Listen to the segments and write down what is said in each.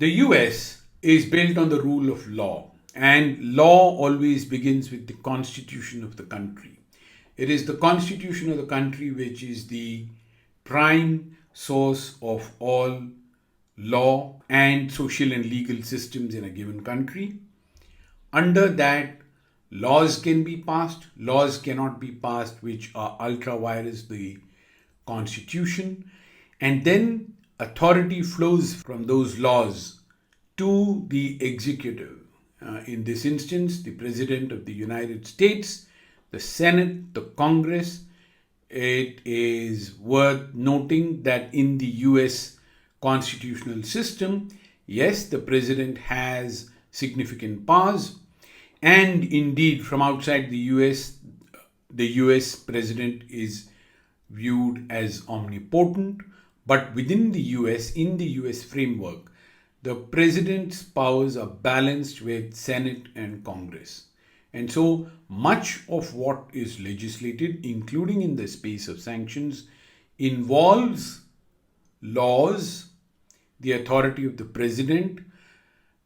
The US is built on the rule of law, and law always begins with the constitution of the country. It is the constitution of the country which is the prime source of all law and social and legal systems in a given country. Under that, laws can be passed, laws cannot be passed which are ultra vires the constitution, and then authority flows from those laws to the executive. In this instance, the President of the United States, the Senate, the Congress. It is worth noting that in the US constitutional system, yes, the President has significant powers, and indeed, from outside the US President is viewed as omnipotent. But within the US, in the US framework, the President's powers are balanced with Senate and Congress. And so much of what is legislated, including in the space of sanctions, involves laws, the authority of the President,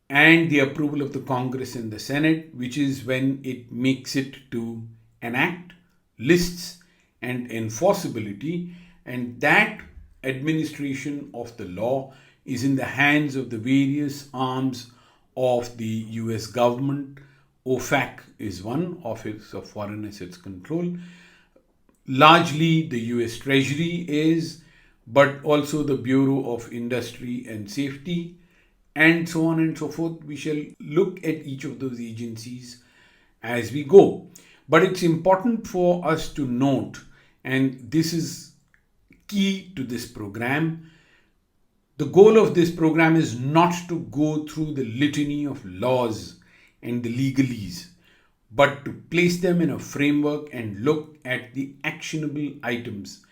and the approval of the Congress and the Senate, which is when it makes it to enact, lists, and enforceability. And that administration of the law is in the hands of the various arms of the US government. OFAC is one, Office of Foreign Assets Control. Largely the US Treasury is, but also the Bureau of Industry and Safety, and so on and so forth. We shall look at each of those agencies as we go. But it's important for us to note, and this is key to this program, the goal of this program is not to go through the litany of laws and the legalese, but to place them in a framework and look at the actionable items.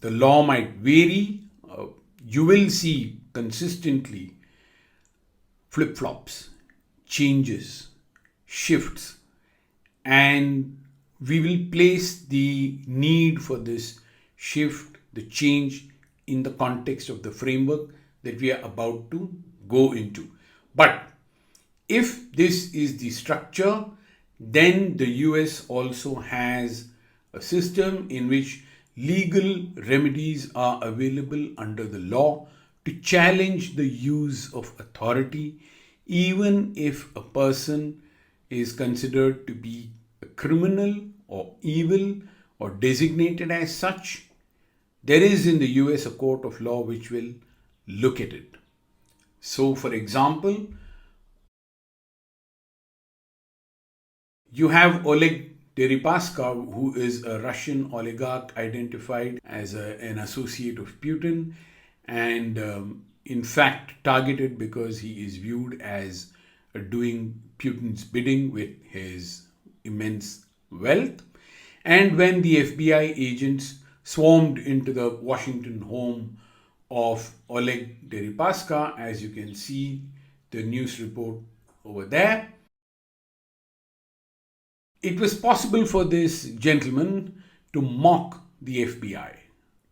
The law might vary. You will see consistently flip-flops, changes, shifts, and we will place the need for this shift, the change, in the context of the framework that we are about to go into. But if this is the structure, then the US also has a system in which legal remedies are available under the law to challenge the use of authority, even if a person is considered to be a criminal or evil or designated as such. There is in the US a court of law which will look at it. So, for example, you have Oleg Deripaska, who is a Russian oligarch identified as an associate of Putin, and in fact targeted because he is viewed as doing Putin's bidding with his immense wealth. And when the FBI agents swarmed into the Washington home of Oleg Deripaska, as you can see the news report over there, it was possible for this gentleman to mock the FBI.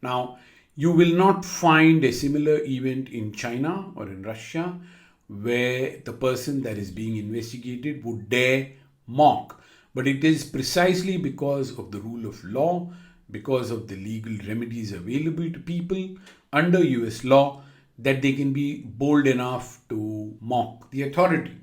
Now, you will not find a similar event in China or in Russia where the person that is being investigated would dare mock. But it is precisely because of the rule of law, because of the legal remedies available to people under US law, that they can be bold enough to mock the authority.